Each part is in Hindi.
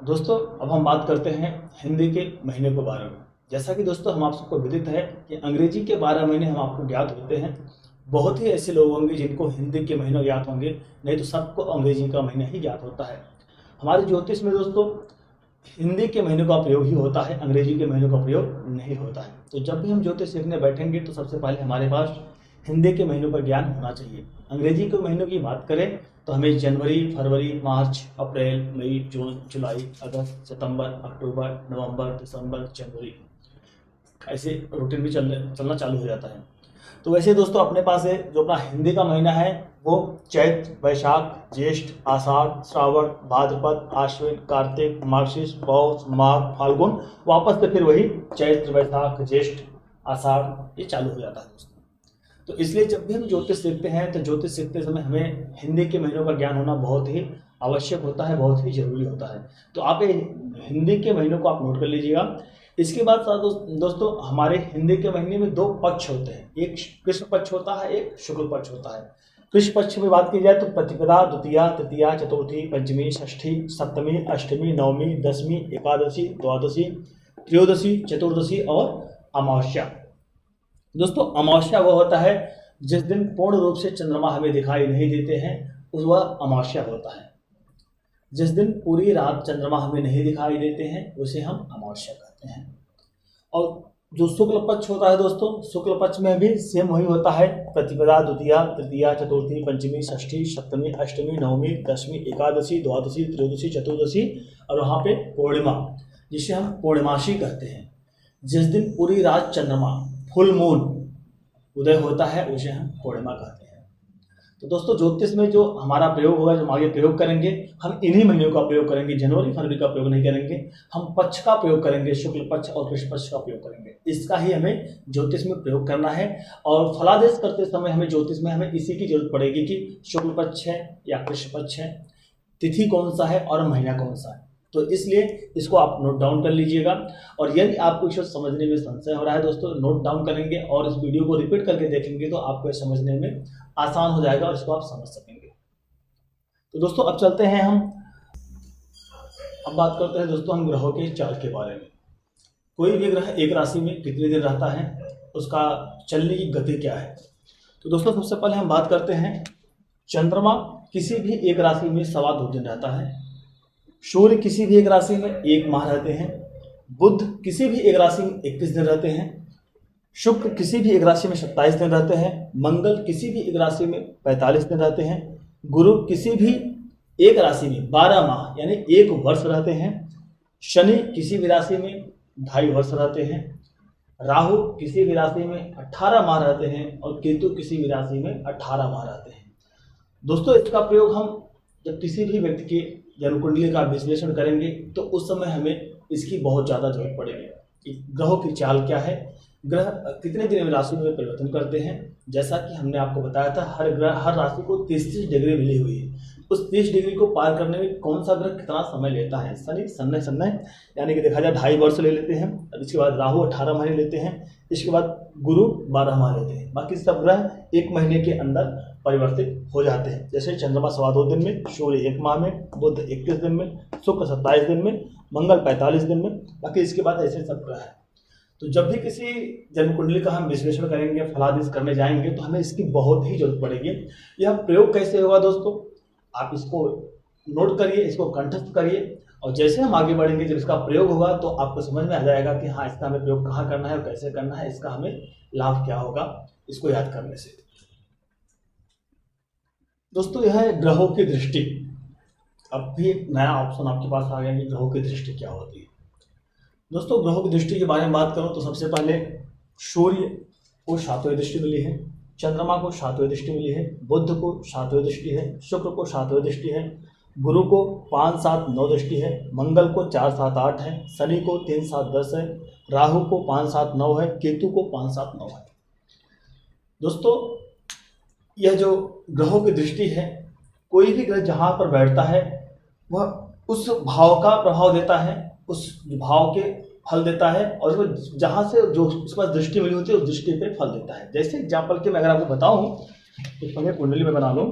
दोस्तों अब हम बात करते हैं हिंदी के महीने के बारे में। जैसा कि दोस्तों हम आप सबको विदित है कि अंग्रेजी के 12 महीने हम आपको ज्ञात होते हैं। बहुत ही ऐसे लोग होंगे जिनको हिंदी के महीने ज्ञात होंगे, नहीं तो सबको अंग्रेजी का महीना ही ज्ञात होता है। हमारे ज्योतिष में दोस्तों हिंदी के महीने का प्रयोग ही होता है, अंग्रेजी के महीनों का प्रयोग नहीं होता है। तो जब भी हम ज्योतिष सीखने बैठेंगे तो सबसे पहले हमारे पास हिंदी के महीनों का ज्ञान होना चाहिए। अंग्रेजी के महीनों की बात करें तो हमें जनवरी, फरवरी, मार्च, अप्रैल, मई, जून, जुलाई, अगस्त, सितंबर, अक्टूबर, नवंबर, दिसंबर, जनवरी ऐसे रूटीन भी चलना चालू हो जाता है। तो वैसे दोस्तों अपने पास है जो अपना हिंदी का महीना है वो चैत्र, वैशाख, ज्येष्ठ, आषाढ़, श्रावण, भाद्रपद, आश्विन, कार्तिक, मार्गशीर्ष, पौष, माघ, फाल्गुन, वापस से फिर वही चैत्र, वैशाख, ज्येष्ठ, आषाढ़ ये चालू हो जाता है दोस्तों। तो इसलिए जब भी हम ज्योतिष सीखते हैं तो ज्योतिष सीखते समय हमें हिंदी के महीनों का ज्ञान होना बहुत ही आवश्यक होता है, बहुत ही जरूरी होता है। तो आप हिंदी के महीनों को आप नोट कर लीजिएगा। इसके बाद दोस्तों हमारे हिंदी के महीने में दो पक्ष होते हैं, एक कृष्ण पक्ष होता है, एक शुक्ल पक्ष होता है। कृष्ण पक्ष में बात की जाए तो प्रतिपदा, द्वितीया, तृतीया, चतुर्थी, पंचमी, षष्ठी, सप्तमी, अष्टमी, नवमी, दसवीं, एकादशी, द्वादशी, त्रयोदशी, चतुर्दशी और अमावस्या। दोस्तों अमावस्या वह होता है जिस दिन पूर्ण रूप से चंद्रमा हमें दिखाई नहीं देते हैं, उस वह अमावस्या होता है। जिस दिन पूरी रात चंद्रमा हमें नहीं दिखाई देते हैं उसे हम अमावस्या कहते हैं। और जो शुक्ल पक्ष होता है दोस्तों, शुक्ल पक्ष में भी सेम वही होता है, प्रतिपदा, द्वितीया, तृतीया, चतुर्थी, पंचमी, षष्ठी, सप्तमी, अष्टमी, नवमी, दसवीं, एकादशी, द्वादशी, त्रयोदशी, चतुर्दशी और वहाँ पे पूर्णिमा जिसे हम पूर्णिमासी कहते हैं। जिस दिन पूरी रात चंद्रमा फुल मून उदय होता है उसे हम पूर्णिमा कहते हैं। तो दोस्तों ज्योतिष में जो हमारा प्रयोग होगा, जो हम आगे प्रयोग करेंगे, हम इन्हीं महीनों का प्रयोग करेंगे, जनवरी फरवरी का प्रयोग नहीं करेंगे। हम पक्ष का प्रयोग करेंगे, शुक्ल पक्ष और कृष्ण पक्ष का प्रयोग करेंगे। इसका ही हमें ज्योतिष में प्रयोग करना है। और फलादेश करते समय हमें ज्योतिष में हमें इसी की जरूरत पड़ेगी कि शुक्ल पक्ष है या कृष्ण पक्ष है, तिथि कौन सा है और महीना कौन सा है। तो इसलिए इसको आप नोट डाउन कर लीजिएगा। और यदि आपको इसे समझने में संशय हो रहा है दोस्तों, नोट डाउन करेंगे और इस वीडियो को रिपीट करके देखेंगे तो आपको समझने में आसान हो जाएगा और इसको आप समझ सकेंगे। तो दोस्तों अब चलते हैं अब बात करते हैं दोस्तों हम ग्रहों के चाल के बारे में। कोई भी ग्रह एक राशि में कितने दिन रहता है, उसका चलने की गति क्या है। तो दोस्तों सबसे पहले हम बात करते हैं चंद्रमा किसी भी एक राशि में 2.25 दिन रहता है, सूर्य किसी भी एक राशि में 1 माह रहते हैं, बुध किसी भी एक राशि में 21 दिन रहते हैं, शुक्र किसी भी एक राशि में 27 दिन रहते हैं, मंगल किसी भी एक राशि में 45 दिन रहते हैं, गुरु किसी भी एक राशि में 12 माह यानी 1 वर्ष रहते हैं, शनि किसी भी राशि में 2.5 वर्ष रहते हैं, राहु किसी भी राशि में 18 माह रहते हैं और केतु किसी भी राशि में 18 माह रहते हैं। दोस्तों इसका प्रयोग हम जब किसी भी व्यक्ति के जन्मकुंडली का विश्लेषण करेंगे तो उस समय हमें इसकी बहुत ज़्यादा जरूरत पड़ेगी कि ग्रहों की चाल क्या है, ग्रह कितने दिन में राशि में परिवर्तन करते हैं। जैसा कि हमने आपको बताया था हर ग्रह हर राशि को 30 डिग्री मिली हुई है, उस 30 डिग्री को पार करने में कौन सा ग्रह कितना समय लेता है। शनि सन्नय यानी कि देखा जाए 2.5 वर्ष ले लेते हैं, इसके बाद राहु 18 महीने लेते हैं, इसके बाद गुरु 12 माह लेते हैं, बाकी सब ग्रह 1 महीने के अंदर परिवर्तित हो जाते हैं। जैसे चंद्रमा 2.25 दिन में, सूर्य 1 माह में, बुध 21 दिन में, शुक्र 27 दिन में, मंगल 45 दिन में, बाकी इसके बाद ऐसे सब ग्रह है। तो जब भी किसी जन्मकुंडली का हम विश्लेषण करेंगे, फलादेश करने जाएंगे तो हमें इसकी बहुत ही जरूरत पड़ेगी। यह प्रयोग कैसे होगा दोस्तों, आप इसको नोट करिए, इसको कंठस्थ करिए और जैसे हम आगे बढ़ेंगे जब इसका प्रयोग होगा तो आपको समझ में आ जाएगा कि हाँ इसका हमें प्रयोग कहाँ करना है और कैसे करना है, इसका हमें लाभ क्या होगा इसको याद करने से। दोस्तों यह है ग्रहों की दृष्टि। अब भी एक नया ऑप्शन आपके पास आ गया कि ग्रहों की दृष्टि क्या होती है। दोस्तों ग्रहों की दृष्टि के बारे में बात करूं तो सबसे पहले सूर्य को 7वीं दृष्टि मिली है, चंद्रमा को 7वीं दृष्टि मिली है, बुध को 7वीं दृष्टि है, शुक्र को 7वीं दृष्टि है, गुरु को 5, 7, 9 दृष्टि है, मंगल को 4, 7, 8 है, शनि को 3, 7, 10 है, राहु को 5, 7, 9 है, केतु को 5, 7, 9 है। दोस्तों यह जो ग्रहों की दृष्टि है, कोई भी ग्रह जहाँ पर बैठता है वह उस भाव का प्रभाव देता है, उस भाव के फल देता है और वो जहाँ से जो उसके पास दृष्टि मिली होती है उस दृष्टि पे फल देता है। जैसे एग्जाम्पल के मैं अगर आपको बताऊं तो पहले कुंडली में बना लूं।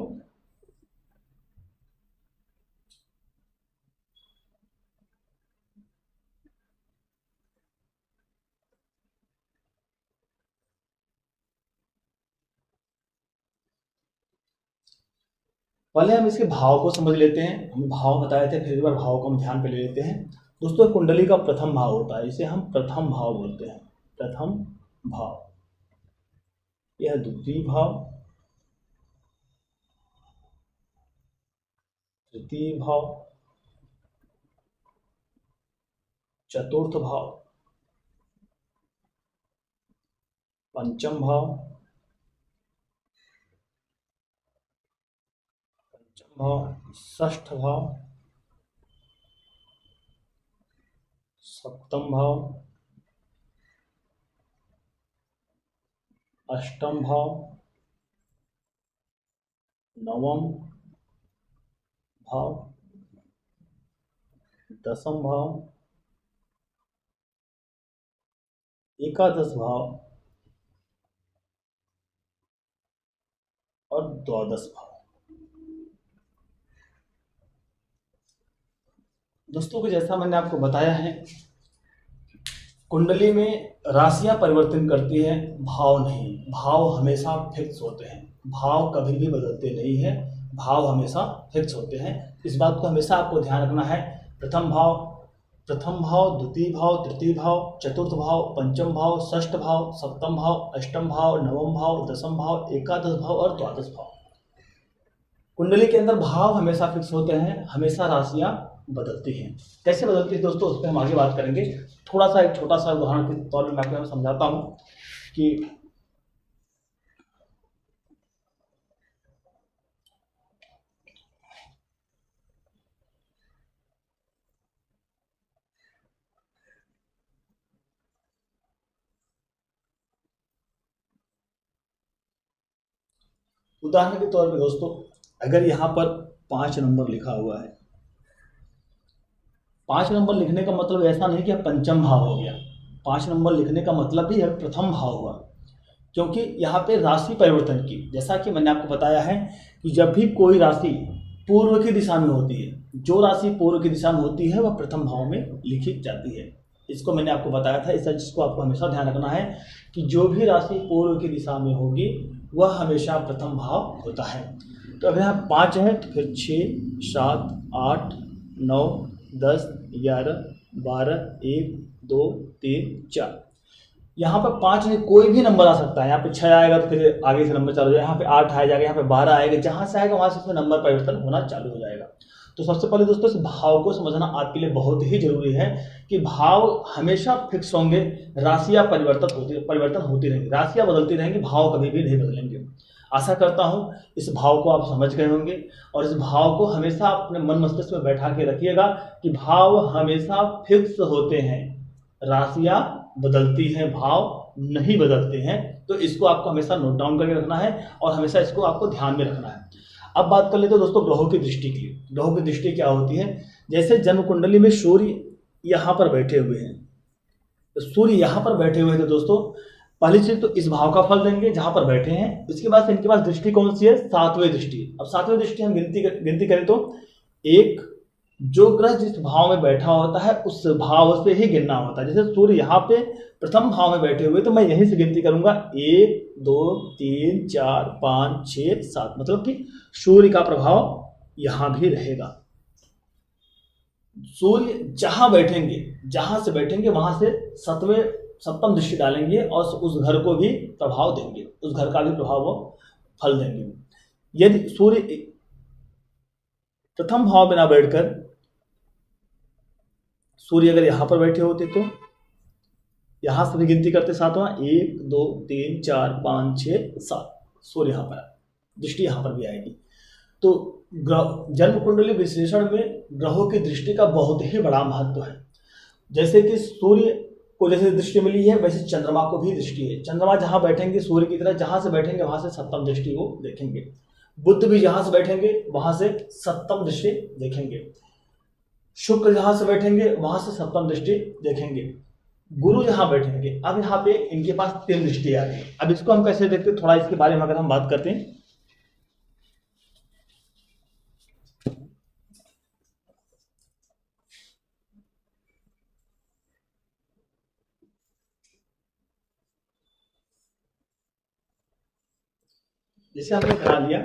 पहले हम इसके भाव को समझ लेते हैं। हम भाव बताए थे, फिर एक बार भाव को हम ध्यान पे ले लेते हैं। दोस्तों कुंडली का प्रथम भाव होता है, इसे हम प्रथम भाव बोलते हैं। प्रथम भाव, यह द्वितीय भाव, तृतीय भाव, चतुर्थ भाव, पंचम भाव, षष्ठ भाव, सप्तम भाव, अष्टम भाव, नवम भाव, दसम भाव, एकादश भाव और द्वादश भाव। दोस्तों को जैसा मैंने आपको बताया है, कुंडली में राशियां परिवर्तन करती हैं, भाव नहीं। भाव हमेशा फिक्स होते हैं, भाव कभी भी बदलते नहीं हैं, भाव हमेशा फिक्स होते हैं। इस बात को हमेशा आपको ध्यान रखना है। प्रथम भाव, द्वितीय भाव, तृतीय भाव, चतुर्थ भाव, पंचम भाव, षष्ठ भाव, सप्तम भाव, अष्टम भाव, नवम भाव, दसम भाव, एकादश भाव और द्वादश भाव। कुंडली के अंदर भाव हमेशा फिक्स होते हैं, हमेशा राशियां बदलती हैं। कैसे बदलती है दोस्तों, उस पर हम आगे बात करेंगे। थोड़ा सा एक छोटा सा उदाहरण के तौर पर मैं आपको समझाता हूं कि उदाहरण के तौर पे दोस्तों, अगर यहाँ पर 5 नंबर लिखा हुआ है, 5 नंबर लिखने का मतलब ऐसा नहीं कि पंचम भाव हो गया। 5 नंबर लिखने का मतलब भी प्रथम भाव हुआ, क्योंकि यहाँ पे राशि परिवर्तन की, जैसा कि मैंने आपको बताया है कि जब भी कोई राशि पूर्व की दिशा में होती है, जो राशि पूर्व की दिशा में होती है वह प्रथम भाव में लिखी जाती है। इसको मैंने आपको बताया था। इस चीज़ को आपको हमेशा ध्यान रखना है कि जो भी राशि पूर्व की दिशा में होगी वह हमेशा प्रथम भाव होता है। तो अगर यहाँ 5 है तो फिर 6, 7, 8, 9, 10, 11, 12, 1, 2, 3, 4। यहाँ पर 5 नहीं, कोई भी नंबर आ सकता है। यहाँ पे 6 आएगा तो फिर आगे से नंबर चालू हो जाएगा, यहाँ पे 8 आ जाएगा, यहाँ पे 12 आएगा, जहाँ से आएगा वहाँ से उसमें नंबर परिवर्तन होना चालू हो जाएगा। तो सबसे पहले दोस्तों इस भाव को समझना आपके लिए बहुत ही जरूरी है कि भाव हमेशा फिक्स होंगे, राशियां परिवर्तन होती रहेंगी, राशियां बदलती रहेंगी, भाव कभी भी नहीं बदलेंगे। आशा करता हूं इस भाव को आप समझ गए होंगे और इस भाव को हमेशा अपने मन मस्तिष्क में बैठा के रखिएगा कि भाव हमेशा फिक्स होते हैं, राशियां बदलती हैं, भाव नहीं बदलते हैं। तो इसको आपको हमेशा नोट डाउन करके रखना है और हमेशा इसको आपको ध्यान में रखना है। अब बात कर लेते हैं दोस्तों ग्रहों की दृष्टि की। ग्रहों की दृष्टि क्या होती है, जैसे जन्म कुंडली में सूर्य यहाँ पर बैठे हुए हैं, तो सूर्य यहाँ पर बैठे हुए हैं, तो दोस्तों पहली चीज तो इस भाव का फल देंगे जहां पर बैठे हैं। इसके बाद इनके पास दृष्टि कौन सी है, 7वीं दृष्टि। अब 7वीं दृष्टि हम गिनती करें तो एक, जो ग्रह जिस भाव में बैठा होता है उस भाव से ही गिनना होता है। जैसे सूर्य यहाँ पे प्रथम भाव में बैठे हुए तो मैं यहीं से गिनती करूंगा 1, 2, 3, 4, 5, 6, 7, मतलब कि सूर्य का प्रभाव यहां भी रहेगा। सूर्य जहां बैठेंगे, जहां से बैठेंगे वहां से सप्तम दृष्टि डालेंगे और उस घर को भी प्रभाव देंगे, उस घर का भी प्रभाव वो फल देंगे। यदि सूर्य प्रथम भाव में ना बैठकर सूर्य अगर यहां पर बैठे होते तो यहां से भी गिनती करते 7वां, 1, 2, 3, 4, 5, 6, 7, सूर्य यहां पर, दृष्टि यहां पर भी आएगी। तो जन्म कुंडली विश्लेषण में ग्रहों की दृष्टि का बहुत ही बड़ा महत्व है। जैसे कि सूर्य को जैसे दृष्टि मिली है वैसे चंद्रमा को भी दृष्टि है। चंद्रमा जहां बैठेंगे सूर्य की तरह, जहां से बैठेंगे वहां से सप्तम दृष्टि वो देखेंगे। बुध भी जहां से बैठेंगे वहां से सप्तम दृष्टि देखेंगे। शुक्र जहां से बैठेंगे वहां से सप्तम दृष्टि देखेंगे। गुरु जहां बैठेंगे, अब यहाँ पे इनके पास 3 दृष्टि आ गई। अब इसको हम कैसे देखते हैं, थोड़ा इसके बारे में अगर हम बात करते हैं। जैसे हमने बना लिया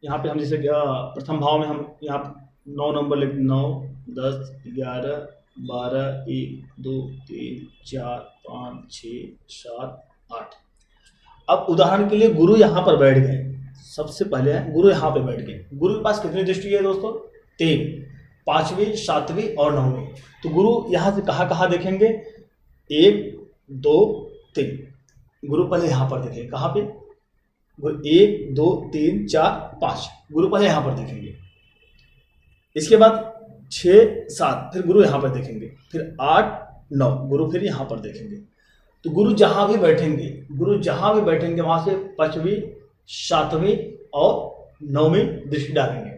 यहाँ पे हम जैसे प्रथम भाव में हम यहाँ 9 नंबर लिख 9 10 11 12 1 2 3 4 5 6 7 8। अब उदाहरण के लिए गुरु यहाँ पर बैठ गए, सबसे पहले है गुरु यहाँ पे बैठ गए। गुरु के पास कितनी दृष्टि है दोस्तों? 3, 5वीं 7वीं और 9वीं। तो गुरु यहाँ से कहाँ कहाँ देखेंगे? 1 2 3। गुरु पहले यहाँ पर देखेंगे, कहाँ पे? 1 2 3 4 5, गुरु पहले यहाँ पर देखेंगे। इसके बाद 6 7, फिर गुरु यहाँ पर देखेंगे। फिर 8 9, गुरु फिर यहाँ पर देखेंगे। तो गुरु जहाँ भी बैठेंगे वहाँ से 5वीं 7वीं और 9वीं दृष्टि डालेंगे।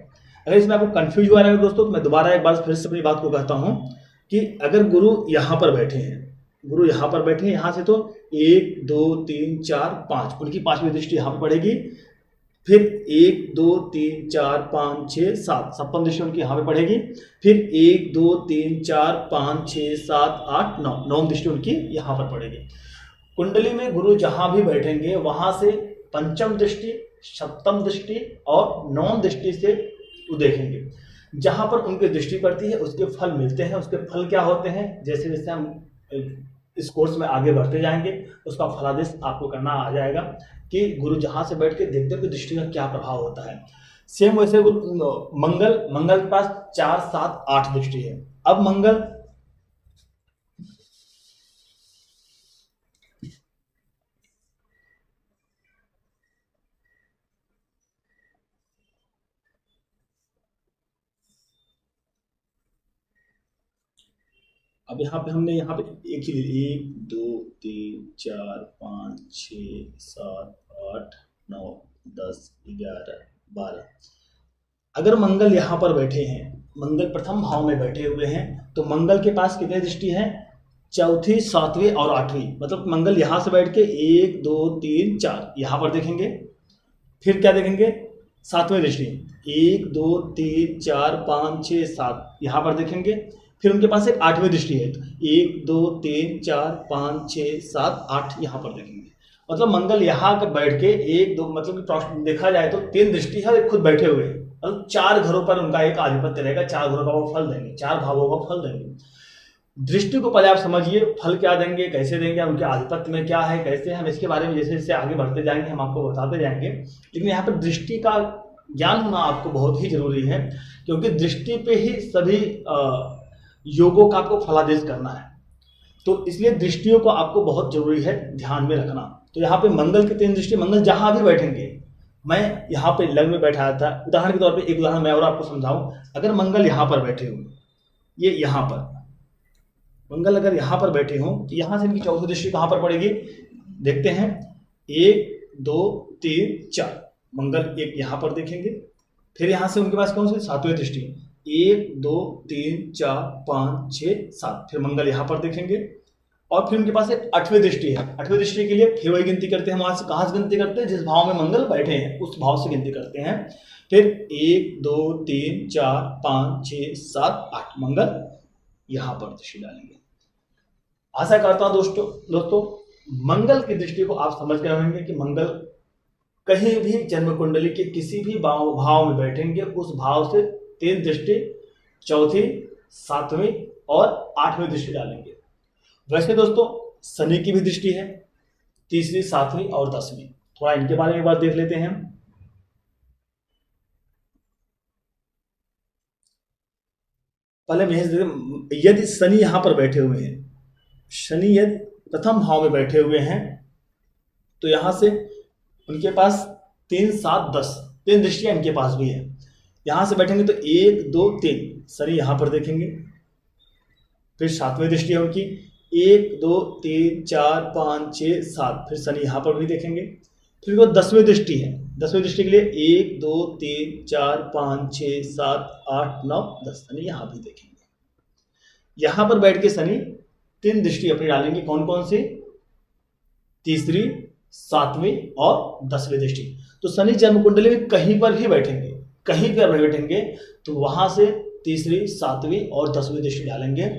अगर इसमें आपको कंफ्यूज हुआ रहेगा दोस्तों, तो मैं दोबारा एक बार फिर से अपनी बात को कहता हूँ कि अगर गुरु यहाँ पर बैठे हैं, यहाँ से तो 1 2 3 4 5, उनकी 5वीं दृष्टि यहाँ पर पड़ेगी। फिर 1 2 3 4 5 6 7, सप्तम दृष्टि उनकी यहाँ पे पड़ेगी। फिर 1 2 3 4 5 6 7 8 9, नौम दृष्टि उनकी यहाँ पर पड़ेगी। कुंडली में गुरु जहाँ भी बैठेंगे वहाँ से पंचम दृष्टि, सप्तम दृष्टि और नौम दृष्टि से वो देखेंगे। जहाँ पर उनकी दृष्टि पड़ती है उसके फल मिलते हैं। उसके फल क्या होते हैं? जैसे जैसे हम इस कोर्स में आगे बढ़ते जाएंगे उसका फलादेश आपको करना आ जाएगा कि गुरु जहाँ से बैठ के देखते हैं कि दृष्टि का क्या प्रभाव होता है। सेम वैसे मंगल के पास 4 7 8 दृष्टि है। अब मंगल अब यहाँ पे हमने एक ही 1 2 3 4 5 6 7 8 9 10 11 12। अगर मंगल यहाँ पर बैठे हैं, मंगल प्रथम भाव में बैठे हुए हैं, तो मंगल के पास कितनी दृष्टि है? चौथी 7वीं और 8वीं। मतलब मंगल यहाँ से बैठ के 1 2 3 4 यहाँ पर देखेंगे। फिर क्या देखेंगे? 7वीं दृष्टि 1 2 3 4 5 6 7 यहाँ पर देखेंगे। फिर उनके पास एक 8वीं दृष्टि है, तो 1 2 3 4 5 6 7 8 यहाँ पर देखेंगे। मतलब मंगल यहाँ बैठ के 1 2, मतलब कि देखा जाए तो 3 दृष्टि है, खुद बैठे हुए हैं। मतलब 4 घरों पर उनका एक आधिपत्य रहेगा, 4 घरों का वो फल देंगे, 4 भावों का फल देंगे। दृष्टि को पहले आप समझिए, फल क्या देंगे, कैसे देंगे, उनके आधिपत्य में क्या है, कैसे। हम इसके बारे में जैसे जैसे आगे बढ़ते जाएंगे हम आपको बताते जाएंगे। लेकिन यहाँ पर दृष्टि का ज्ञान होना आपको बहुत ही जरूरी है, क्योंकि दृष्टि पे ही सभी योगों का आपको फलादेश करना है। तो इसलिए दृष्टियों को आपको बहुत जरूरी है ध्यान में रखना। तो यहाँ पे मंगल की 3 दृष्टि, मंगल जहां भी बैठेंगे, मैं यहाँ पे लग्न में बैठाया था उदाहरण के तौर पे, एक उदाहरण मैं और आपको समझाऊं। अगर मंगल यहाँ पर बैठे हो, ये यहाँ पर मंगल अगर यहाँ पर बैठे हो, तो यहाँ से इनकी चौथी दृष्टि कहाँ पर पड़ेगी? देखते हैं 1 2 3 4, मंगल एक यहाँ पर देखेंगे। फिर यहाँ से उनके पास कौन सी? 7वीं दृष्टि 1 2 3 4 5 6 7, फिर मंगल यहाँ पर देखेंगे। और फिर उनके पास एक 8वीं दृष्टि है। 8वीं दृष्टि के लिए फिर वही गिनती करते हैं, वहां से कहाँ से गिनती करते हैं? जिस भाव में मंगल बैठे हैं उस भाव से गिनती करते हैं। फिर 1 2 3 4 5 6 7 8, मंगल यहाँ पर दृष्टि डालेंगे। आशा करता हूं दोस्तों मंगल की दृष्टि को आप समझ गए होंगे कि मंगल कहीं भी जन्म कुंडली के किसी भी भाव में बैठेंगे, उस भाव से 3 दृष्टि, चौथी 7वीं और 8वीं दृष्टि डालेंगे। वैसे दोस्तों शनि की भी दृष्टि है, 3री 7वीं और 10वीं। थोड़ा इनके बारे में एक बार देख लेते हैं। पहले यदि शनि यहां पर बैठे हुए हैं, शनि यदि प्रथम भाव में बैठे हुए हैं, तो यहां से उनके पास 3 7 10 3 दृष्टियां इनके पास भी है। यहां से बैठेंगे तो 1 2 3, शनि यहां पर देखेंगे। फिर 7वीं दृष्टि है उनकी 1 2 3 4 5 6 7, फिर शनि यहां पर भी देखेंगे। फिर वो 10वीं दृष्टि है। 10वीं दृष्टि के लिए 1 2 3 4 5 6 7 8 9 10, शनि यहां भी देखेंगे। यहां पर बैठ के शनि 3 दृष्टि अपनी डालेंगे। कौन कौन सी? 3री 7वीं और 10वीं दृष्टि। तो शनि जन्म कुंडली में कहीं पर भी बैठेंगे, कहीं पर बैठेंगे तो वहां से 3री 7वीं और 10वीं दृष्टि डालेंगे।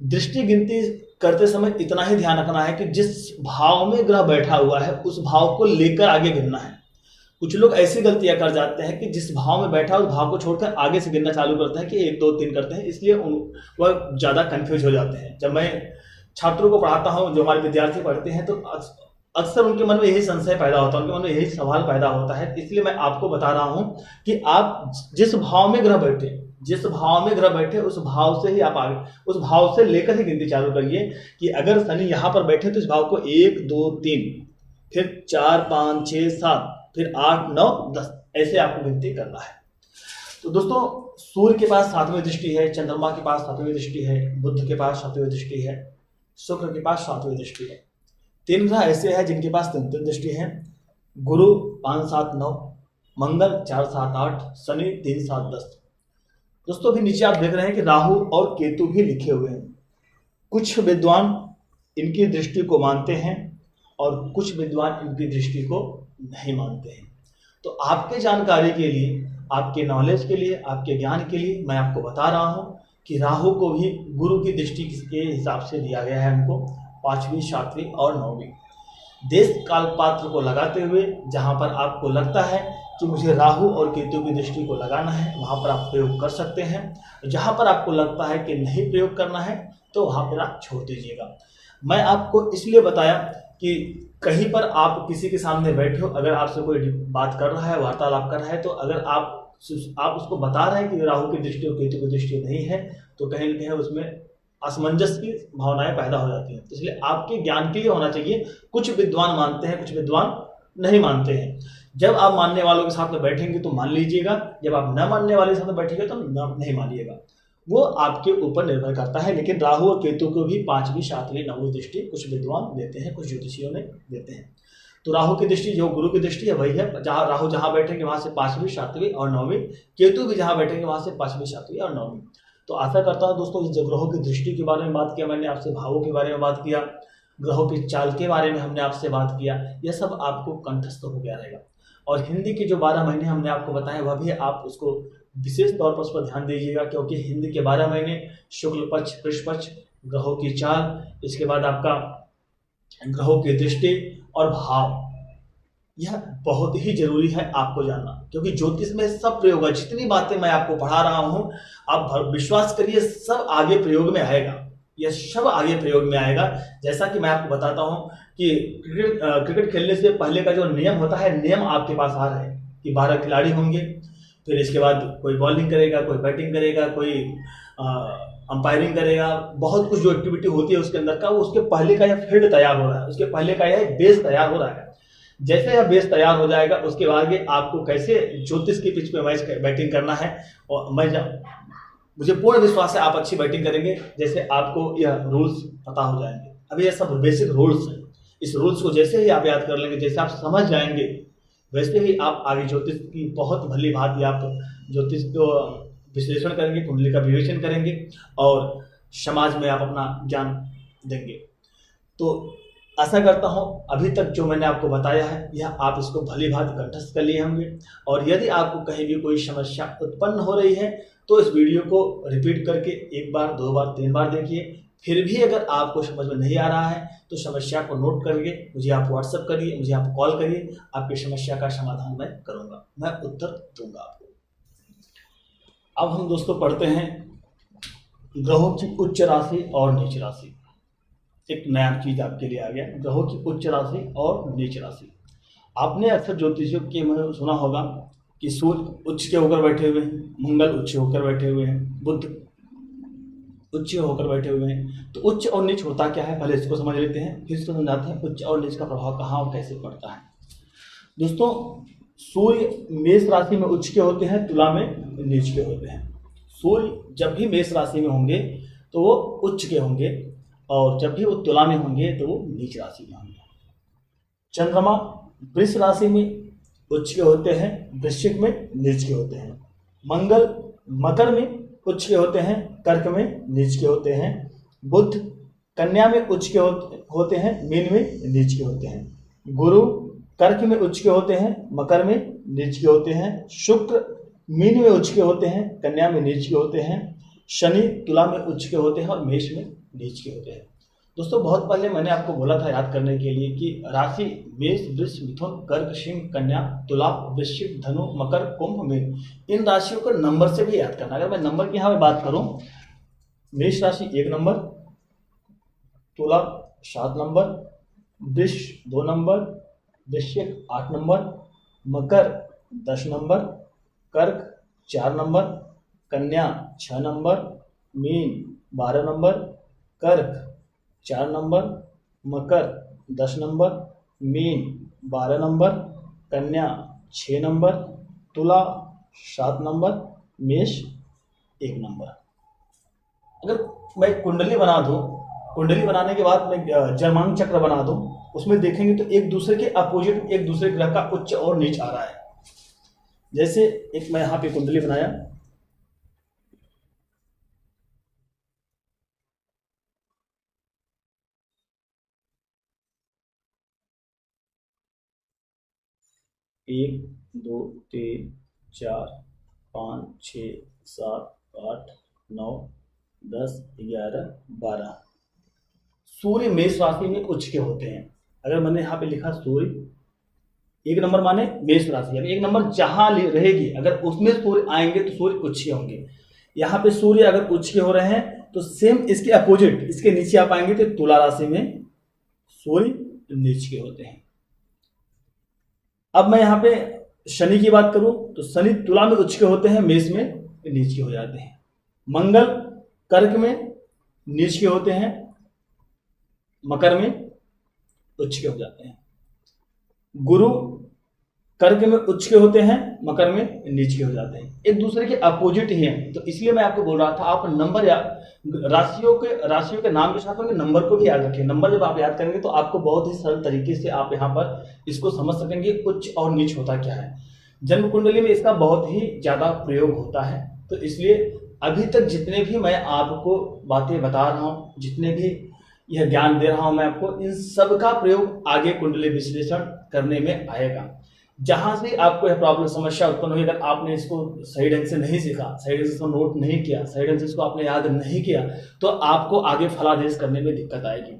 दृष्टि गिनती करते समय इतना ही ध्यान रखना है कि जिस भाव में ग्रह बैठा हुआ है उस भाव को लेकर आगे गिनना है। कुछ लोग ऐसी गलतियां कर जाते हैं कि जिस भाव में बैठा उस भाव को छोड़कर आगे से गिनना चालू करते हैं कि 1 2 3 करते हैं, इसलिए वह ज़्यादा कंफ्यूज हो जाते हैं। जब मैं छात्रों को पढ़ाता हूँ, जो हमारे विद्यार्थी पढ़ते हैं, तो अक्सर उनके मन में यही संशय पैदा होता है, उनके मन में यही सवाल पैदा होता है। इसलिए मैं आपको बता रहा हूँ कि आप जिस भाव में ग्रह बैठे उस भाव से ही आप आगे, उस भाव से लेकर ही गिनती चालू करिए कि अगर शनि यहाँ पर बैठे तो इस भाव को 1 2 3, फिर 4 5 6 7, फिर 8 9 10, ऐसे आपको गिनती करना है। तो दोस्तों, सूर्य के पास 7वीं दृष्टि है, चंद्रमा के पास 7वीं दृष्टि है, बुध के पास 7वीं दृष्टि है, शुक्र के पास 7वीं दृष्टि है। 3 ग्रह ऐसे हैं जिनके पास 3 दृष्टि है। गुरु 5 7 9, मंगल 4 7 8, शनि 3 7 10। दोस्तों, अभी नीचे आप देख रहे हैं कि राहु और केतु भी लिखे हुए हैं। कुछ विद्वान इनकी दृष्टि को मानते हैं और कुछ विद्वान इनकी दृष्टि को नहीं मानते हैं। तो आपके जानकारी के लिए, आपके नॉलेज के लिए, आपके ज्ञान के लिए मैं आपको बता रहा हूं कि राहु को भी गुरु की दृष्टि के हिसाब से दिया गया है हमको, 5वीं 7वीं और 9वीं। देश काल पात्र को लगाते हुए जहां पर आपको लगता है कि मुझे राहु और केतु की दृष्टि को लगाना है, वहां पर आप प्रयोग कर सकते हैं। जहां पर आपको लगता है कि नहीं प्रयोग करना है तो वहां पर आप छोड़ दीजिएगा। मैं आपको इसलिए बताया कि कहीं पर आप किसी के सामने बैठे हो, अगर आपसे कोई बात कर रहा है, वार्तालाप कर रहा है, तो अगर आप उसको बता रहे हैं कि राहु की दृष्टि और केतु की दृष्टि नहीं है, तो कहीं न कहीं उसमें असमंजस की भावनाएं पैदा हो जाती हैं। तो इसलिए आपके ज्ञान के लिए होना चाहिए, कुछ विद्वान मानते हैं, कुछ विद्वान नहीं मानते हैं। जब आप मानने वालों के साथ में बैठेंगे तो मान लीजिएगा, जब आप न मानने वाले के साथ में बैठेंगे तो नहीं मानिएगा। वो आपके ऊपर निर्भर करता है। लेकिन राहु और केतु को भी 5वीं 7वीं 9वीं दृष्टि कुछ विद्वान देते हैं, कुछ ज्योतिषियों ने देते हैं। तो राहु की दृष्टि जो गुरु की दृष्टि है वही है, जहाँ राहु जहाँ बैठेंगे वहां से 5वीं 7वीं और 9वीं, केतु भी जहाँ बैठेंगे वहां से 5वीं 7वीं और 9वीं। तो आशा करता हूँ दोस्तों, इस ग्रहों की दृष्टि के बारे में बात किया मैंने आपसे, भावों के बारे में बात किया, ग्रहों की चाल के बारे में हमने आपसे बात किया, यह सब आपको कंठस्थ हो गया रहेगा। और हिंदी के जो 12 महीने हमने आपको बताए वह भी आप उसको विशेष तौर पर उस पर ध्यान दीजिएगा, क्योंकि हिंदी के 12 महीने, शुक्ल पक्ष, कृष्ण पक्ष, ग्रहों की चाल, इसके बाद आपका ग्रहों की दृष्टि और भाव, यह बहुत ही जरूरी है आपको जानना, क्योंकि ज्योतिष में सब प्रयोग है। जितनी बातें मैं आपको पढ़ा रहा हूं, आप विश्वास करिए सब आगे प्रयोग में आएगा, यह सब आगे प्रयोग में आएगा। जैसा कि मैं आपको बताता हूं कि क्रिकेट खेलने से पहले का जो नियम होता है, नियम आपके पास आ रहे हैं कि 12 खिलाड़ी होंगे, फिर इसके बाद कोई बॉलिंग करेगा, कोई बैटिंग करेगा, कोई अंपायरिंग करेगा, बहुत कुछ जो एक्टिविटी होती है उसके अंदर का, वो उसके पहले का यह फील्ड तैयार हो रहा है, उसके पहले का यह बेस तैयार हो रहा है। जैसे यह बेस तैयार हो जाएगा उसके बाद आपको कैसे ज्योतिष की पिच पे मैच बैटिंग करना है, और मुझे पूर्ण विश्वास है आप अच्छी बैटिंग करेंगे, जैसे आपको यह रूल्स पता हो जाएंगे। अभी यह सब बेसिक रूल्स हैं, इस रूल्स को जैसे ही आप याद कर लेंगे, जैसे आप समझ जाएंगे, वैसे ही आप आगे ज्योतिष की बहुत भली भांति आप ज्योतिष को विश्लेषण करेंगे, कुंडली का विवेचन करेंगे और समाज में आप अपना ज्ञान देंगे। तो आशा करता हूं अभी तक जो मैंने आपको बताया है यह आप इसको भली भांति कंठस्थ कर लिए होंगे। और यदि आपको कहीं भी कोई समस्या उत्पन्न हो रही है तो इस वीडियो को रिपीट करके 1 बार 2 बार 3 बार देखिए। फिर भी अगर आपको समझ में नहीं आ रहा है तो समस्या को नोट करके मुझे आप व्हाट्सएप करिए, मुझे आप कॉल करिए, आपकी समस्या का समाधान मैं करूँगा, मैं उत्तर दूंगा आपको। अब हम दोस्तों पढ़ते हैं ग्रहों की उच्च राशि और नीच राशि। एक नया चीज आपके लिए आ गया, ग्रहों की उच्च राशि और नीच राशि। आपने अक्सर ज्योतिषियों के में सुना होगा कि सूर्य उच्च के होकर बैठे हुए हैं, मंगल उच्च होकर बैठे हुए हैं, बुध उच्च होकर बैठे हुए हैं। तो उच्च और नीच होता क्या है, पहले इसको समझ लेते हैं, फिर इसको समझाते हैं उच्च और नीच का प्रभाव कहाँ और कैसे पड़ता है। दोस्तों, सूर्य मेष राशि में उच्च के होते हैं, तुला में नीच के होते हैं। सूर्य जब भी मेष राशि में होंगे तो वो उच्च के होंगे, और जब भी वो तुला में होंगे तो वो नीच राशि में होंगे। चंद्रमा वृष राशि में उच्च के होते हैं, वृश्चिक में नीच के होते हैं। मंगल मकर में उच्च के होते हैं, कर्क में नीच के होते हैं। बुध कन्या में उच्च के होते हैं, मीन में नीच के होते हैं। गुरु कर्क में उच्च के होते हैं, मकर में नीच के होते हैं। शुक्र मीन में उच्च के होते हैं, कन्या में नीच के होते हैं। शनि तुला में उच्च के होते हैं और मेष में नीच के होते हैं। दोस्तों बहुत पहले मैंने आपको बोला था याद करने के लिए कि राशि मेष, वृष, मिथुन, कर्क, सिंह, कन्या, तुला, वृश्चिक, धनु, मकर, कुंभ, मीन, इन राशियों को नंबर से भी याद करना। अगर मैं नंबर की यहाँ पे बात करूं, मेष राशि 1 नंबर, तुला 7 नंबर, वृष 2 नंबर, वृश्चिक 8 नंबर, मकर 10 नंबर, कर्क 4 नंबर, कन्या 6 नंबर, मीन 12 नंबर, कर्क 4 नंबर, मकर 10 नंबर, मीन 12 नंबर, कन्या 6 नंबर, तुला 7 नंबर, मेष 1 नंबर। अगर मैं कुंडली बना दूं, कुंडली बनाने के बाद मैं जन्मांक चक्र बना दूं, उसमें देखेंगे तो एक दूसरे के अपोजिट एक दूसरे ग्रह का उच्च और नीच आ रहा है। जैसे एक मैं यहाँ पे कुंडली बनाया, एक 2 3 4 5 6 7 8 9 10 11 12 सूर्य मेष राशि में उच्च के होते हैं। अगर मैंने यहाँ पे लिखा सूर्य 1 नंबर माने मेष राशि, अब 1 नंबर जहां रहेगी अगर उसमें सूर्य आएंगे तो सूर्य उच्च के होंगे। यहाँ पे सूर्य अगर उच्च के हो रहे हैं तो सेम इसके अपोजिट इसके नीचे आप आएंगे तो तुला राशि में सूर्य नीच के होते हैं। अब मैं यहाँ पे शनि की बात करूं तो शनि तुला में उच्च के होते हैं, मेष में नीच के हो जाते हैं। मंगल कर्क में नीच के होते हैं, मकर में उच्च के हो जाते हैं। गुरु कर्क में उच्च के होते हैं, मकर में नीच के हो जाते हैं। एक दूसरे के अपोजिट ही हैं, तो इसलिए मैं आपको बोल रहा था आप नंबर या राशियों के नाम के साथ में नंबर को भी याद रखें। नंबर जब आप याद करेंगे तो आपको बहुत ही सरल तरीके से आप यहाँ पर इसको समझ सकेंगे उच्च और नीच होता क्या है। जन्म कुंडली में इसका बहुत ही ज्यादा प्रयोग होता है, तो इसलिए अभी तक जितने भी मैं आपको बातें बता रहा हूँ, जितने भी यह ज्ञान दे रहा हूं मैं आपको, इन सब का प्रयोग आगे कुंडली विश्लेषण करने में आएगा। जहां से आपको यह प्रॉब्लम समस्या उत्पन्न हुई, अगर आपने इसको सही ढंग से नहीं सीखा, सही ढंग से इसको नोट नहीं किया, सही ढंग से इसको आपने याद नहीं किया, तो आपको आगे फलादेश करने में दिक्कत आएगी।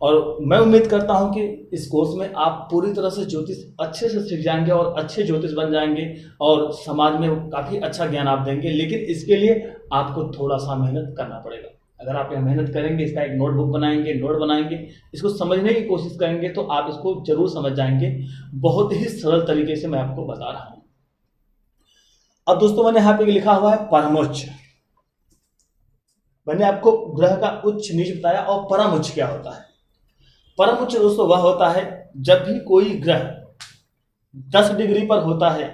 और मैं उम्मीद करता हूं कि इस कोर्स में आप पूरी तरह से ज्योतिष अच्छे से सीख जाएंगे और अच्छे ज्योतिष बन जाएंगे और समाज में काफी अच्छा ज्ञान आप देंगे। लेकिन इसके लिए आपको थोड़ा सा मेहनत करना पड़ेगा। अगर आप यहाँ मेहनत करेंगे, इसका एक नोटबुक बनाएंगे, नोट बनाएंगे, इसको समझने की कोशिश करेंगे तो आप इसको जरूर समझ जाएंगे। बहुत ही सरल तरीके से मैं आपको बता रहा हूं। अब दोस्तों मैंने यहाँ पे लिखा हुआ है परमोच्च। मैंने आपको ग्रह का उच्च नीच बताया और परम उच्च क्या होता है। परम उच्च दोस्तों वह होता है जब भी कोई ग्रह 10 डिग्री पर होता है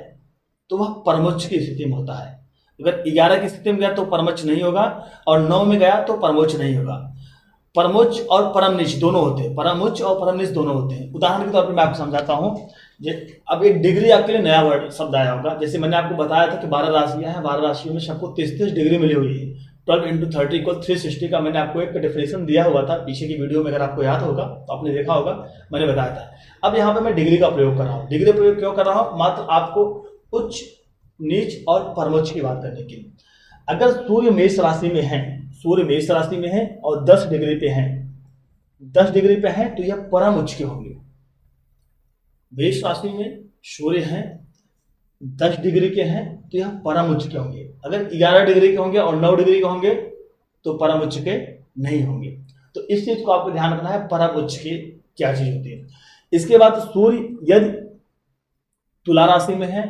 तो वह परमोच्च की स्थिति में होता है। अगर 11 की स्थिति में गया तो परमोच्च नहीं होगा और 9 में गया तो परमोच्च नहीं होगा। परमोच्च और परमनीच दोनों होते हैं, परमोच्च और परमनीच दोनों होते हैं। उदाहरण के तौर पर मैं आपको समझाता हूं। अब एक डिग्री आपके लिए नया वर्ड शब्द आया होगा। जैसे मैंने आपको बताया था कि 12 राशियां हैं, 12 राशियों में सबको 33 डिग्री मिली हुई है। 12 × 30 = 360 का मैंने आपको एक डेफिनेशन दिया हुआ था पीछे की वीडियो में, अगर आपको याद होगा तो आपने देखा होगा, मैंने बताया था। अब यहाँ पे मैं डिग्री का प्रयोग कर रहा हूँ। डिग्री प्रयोग क्यों कर रहा हूँ? मात्र आपको उच्च, नीच और परमोच्च की बात करने के लिए। अगर सूर्य मेष राशि में है, सूर्य मेष राशि में है और 10 डिग्री पे है, 10 डिग्री पे है तो यह परम उच्च के होंगे। मेष राशि में सूर्य है, 10 डिग्री के हैं तो यह परम उच्च के होंगे। अगर 11 डिग्री के होंगे और 9 डिग्री के होंगे तो परम उच्च के नहीं होंगे। तो इस चीज को आपको ध्यान रखना है, परम उच्च की क्या चीज होती है। इसके बाद सूर्य यदि तुला राशि में है,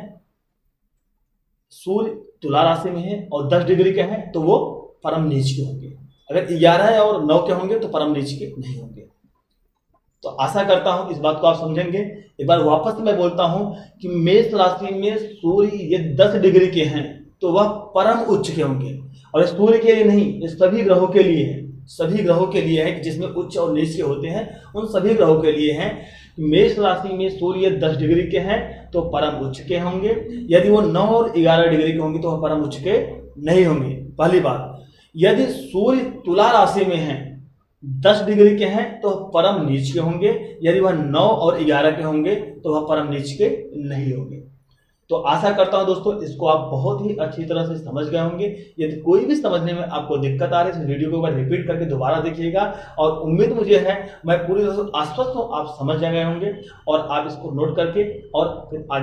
सूर्य तुला राशि में है और 10 डिग्री के हैं तो वो परम नीच के होंगे। अगर 11 और 9 के होंगे तो परम नीच के नहीं होंगे। तो आशा करता हूं इस बात को आप समझेंगे। एक बार वापस मैं बोलता हूं कि मेष राशि में सूर्य ये 10 डिग्री के हैं तो वह परम उच्च के होंगे। और सूर्य के लिए नहीं, ये सभी ग्रहों के लिए है, सभी ग्रहों के लिए है जिसमें उच्च और नीच के होते हैं, उन सभी ग्रहों के लिए है। मेष राशि में सूर्य 10 डिग्री के हैं तो परम उच्च के होंगे। यदि वो 9 और 11 डिग्री के होंगे तो वह परम उच्च के नहीं होंगे। पहली बात, यदि सूर्य तुला राशि में है, 10 डिग्री के हैं तो परम नीच के होंगे। यदि वह 9 और 11 के होंगे तो वह परम नीच के नहीं होंगे। तो आशा करता हूं दोस्तों इसको आप बहुत ही अच्छी तरह से समझ गए होंगे। यदि कोई भी समझने में आपको दिक्कत आ रही है तो वीडियो को एक बार रिपीट करके दोबारा देखिएगा, और उम्मीद मुझे है मैं पूरी तरह से आश्वस्त हूं आप समझ गए होंगे और आप इसको नोट करके और फिर आगे